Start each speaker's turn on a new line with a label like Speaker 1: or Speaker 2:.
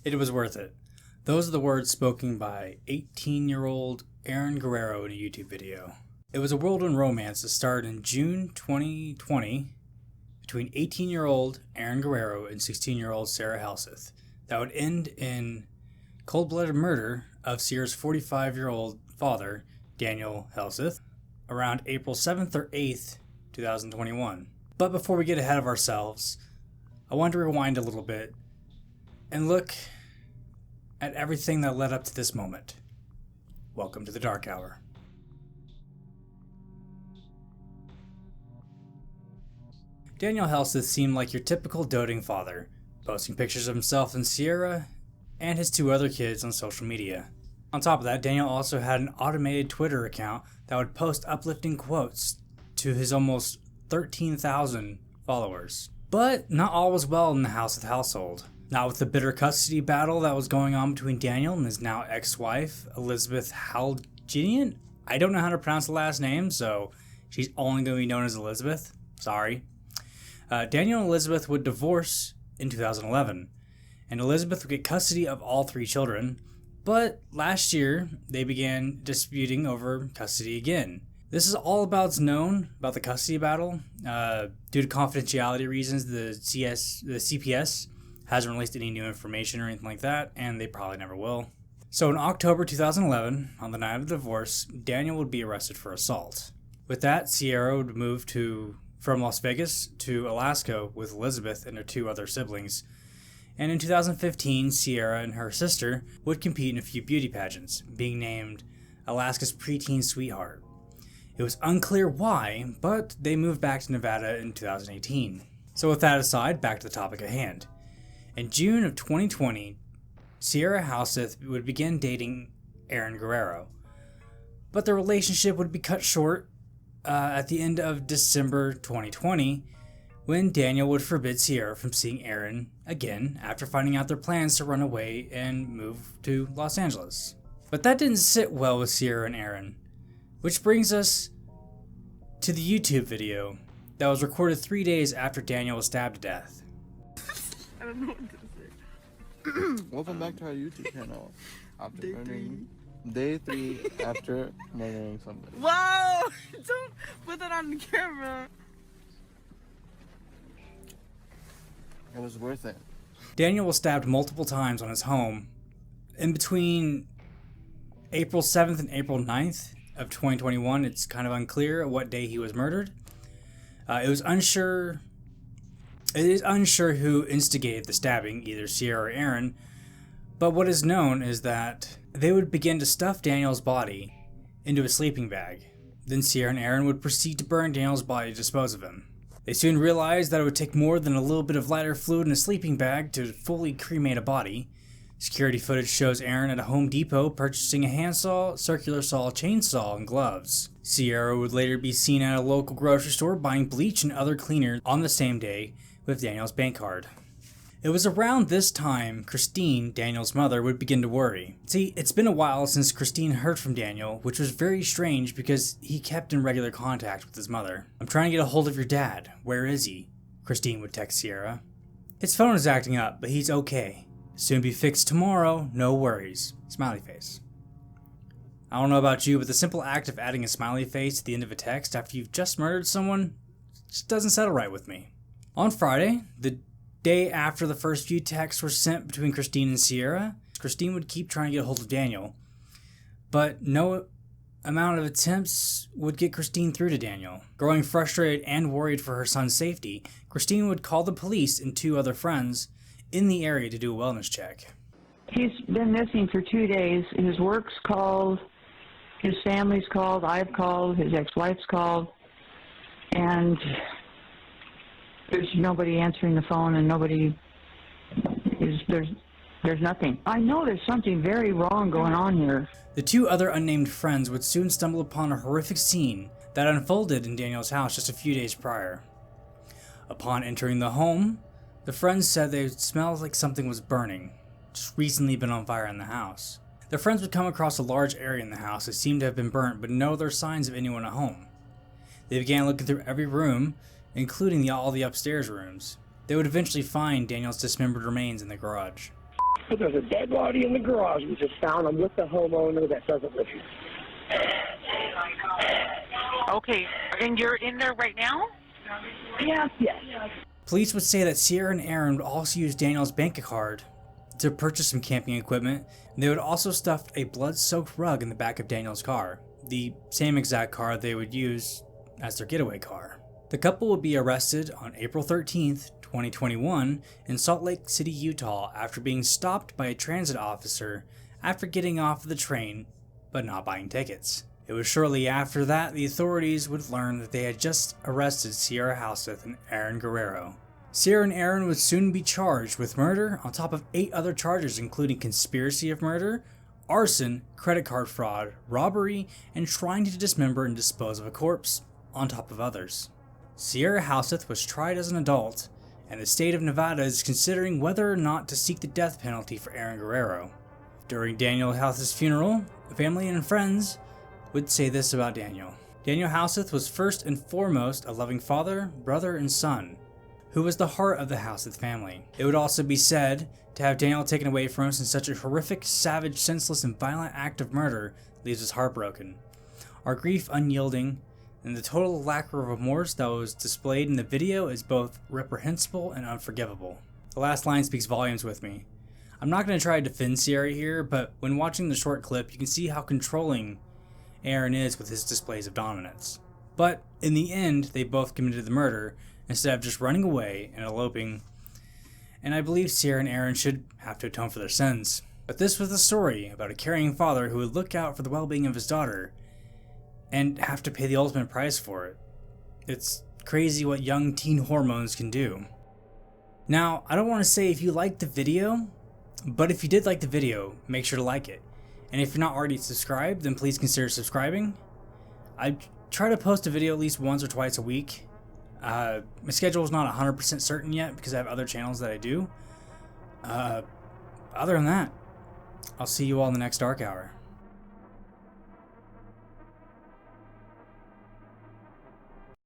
Speaker 1: It was worth it. Those are the words spoken by 18-year-old Aaron Guerrero in a YouTube video. It was a whirlwind romance that started in June 2020 between 18-year-old Aaron Guerrero and 16-year-old Sarah Halseth that would end in cold-blooded murder of Sierra's 45-year-old father, Daniel Halseth, around April 7th or 8th, 2021. But before we get ahead of ourselves, I want to rewind a little bit and look at everything that led up to this moment. Welcome to the Dark Hour. Daniel Halseth seemed like your typical doting father, posting pictures of himself and Sierra and his two other kids on social media. On top of that, Daniel also had an automated Twitter account that would post uplifting quotes to his almost 13,000 followers. But not all was well in the Halseth household. Not with the bitter custody battle that was going on between Daniel and his now ex-wife, Elizabeth Halginian. I don't know how to pronounce the last name, so she's only going to be known as Elizabeth. Sorry. Daniel and Elizabeth would divorce in 2011, and Elizabeth would get custody of all three children, but last year they began disputing over custody again. This is all known about the custody battle. Due to confidentiality reasons, the CPS hasn't released any new information or anything like that, and they probably never will. So in October 2011, on the night of the divorce, Daniel would be arrested for assault. With that, Sierra would move from Las Vegas to Alaska with Elizabeth and her two other siblings. And in 2015, Sierra and her sister would compete in a few beauty pageants, being named Alaska's preteen sweetheart. It was unclear why, but they moved back to Nevada in 2018. So with that aside, back to the topic at hand. In June of 2020, Sierra Halseth would begin dating Aaron Guerrero. But the relationship would be cut short at the end of December 2020, when Daniel would forbid Sierra from seeing Aaron again after finding out their plans to run away and move to Los Angeles. But that didn't sit well with Sierra and Aaron, which brings us to the YouTube video that was recorded 3 days after Daniel was stabbed to death.
Speaker 2: I don't know what to say.
Speaker 3: Welcome back to our YouTube channel. After
Speaker 2: Day
Speaker 3: murdering, day 3 after murdering somebody.
Speaker 2: Wow! Don't put that on the camera.
Speaker 3: It was worth it.
Speaker 1: Daniel was stabbed multiple times on his home in between April 7th and April 9th of 2021. It's kind of unclear what day he was murdered. It is unsure who instigated the stabbing, either Sierra or Aaron, but what is known is that they would begin to stuff Daniel's body into a sleeping bag. Then Sierra and Aaron would proceed to burn Daniel's body to dispose of him. They soon realized that it would take more than a little bit of lighter fluid in a sleeping bag to fully cremate a body. Security footage shows Aaron at a Home Depot purchasing a handsaw, circular saw, chainsaw, and gloves. Sierra would later be seen at a local grocery store buying bleach and other cleaners on the same day with Daniel's bank card. It was around this time Christine, Daniel's mother, would begin to worry. See, it's been a while since Christine heard from Daniel, which was very strange because he kept in regular contact with his mother. "I'm trying to get a hold of your dad. Where is he?" Christine would text Sierra. "His phone is acting up, but he's okay. Soon be fixed tomorrow, no worries." Smiley face. I don't know about you, but the simple act of adding a smiley face at the end of a text after you've just murdered someone just doesn't settle right with me. On Friday, the day after the first few texts were sent between Christine and Sierra, Christine would keep trying to get a hold of Daniel, but no amount of attempts would get Christine through to Daniel. Growing frustrated and worried for her son's safety, Christine would call the police and two other friends in the area to do a wellness check.
Speaker 4: He's been missing for 2 days. His work's called, his family's called, I've called, his ex-wife's called, and there's nobody answering the phone, and there's nothing. I know there's something very wrong going on here.
Speaker 1: The two other unnamed friends would soon stumble upon a horrific scene that unfolded in Daniel's house just a few days prior. Upon entering the home, the friends said they smelled like something was burning, just recently been on fire in the house. The friends would come across a large area in the house that seemed to have been burnt, but no other signs of anyone at home. They began looking through every room, including all the upstairs rooms. They would eventually find Daniel's dismembered remains in the garage.
Speaker 5: But there's a dead body in the garage. We just found him with the homeowner that doesn't live here.
Speaker 6: Okay, and you're in there right now?
Speaker 5: Yes, yes.
Speaker 1: Police would say that Sierra and Aaron would also use Daniel's bank card to purchase some camping equipment, and they would also stuff a blood-soaked rug in the back of Daniel's car, the same exact car they would use as their getaway car. The couple would be arrested on April 13th, 2021 in Salt Lake City, Utah after being stopped by a transit officer after getting off the train but not buying tickets. It was shortly after that the authorities would learn that they had just arrested Sierra Halseth and Aaron Guerrero. Sierra and Aaron would soon be charged with murder on top of 8 other charges including conspiracy of murder, arson, credit card fraud, robbery, and trying to dismember and dispose of a corpse, on top of others. Sierra Halseth was tried as an adult, and the state of Nevada is considering whether or not to seek the death penalty for Aaron Guerrero. During Daniel Halseth's funeral, family and friends would say this about Daniel. Daniel Halseth was first and foremost a loving father, brother, and son, who was the heart of the Halseth family. It would also be said to have Daniel taken away from us in such a horrific, savage, senseless, and violent act of murder leaves us heartbroken. Our grief unyielding, and the total lack of remorse that was displayed in the video is both reprehensible and unforgivable. The last line speaks volumes with me. I'm not going to try to defend Sierra here, but when watching the short clip, you can see how controlling Aaron is with his displays of dominance. But in the end, they both committed the murder instead of just running away and eloping, and I believe Sierra and Aaron should have to atone for their sins. But this was the story about a caring father who would look out for the well-being of his daughter and have to pay the ultimate price for it. It's crazy what young teen hormones can do. Now, I don't want to say if you liked the video, but if you did like the video, make sure to like it. And if you're not already subscribed, then please consider subscribing. I try to post a video at least once or twice a week. My schedule is not 100% certain yet because I have other channels that I do. Other than that, I'll see you all in the next Dark Hour.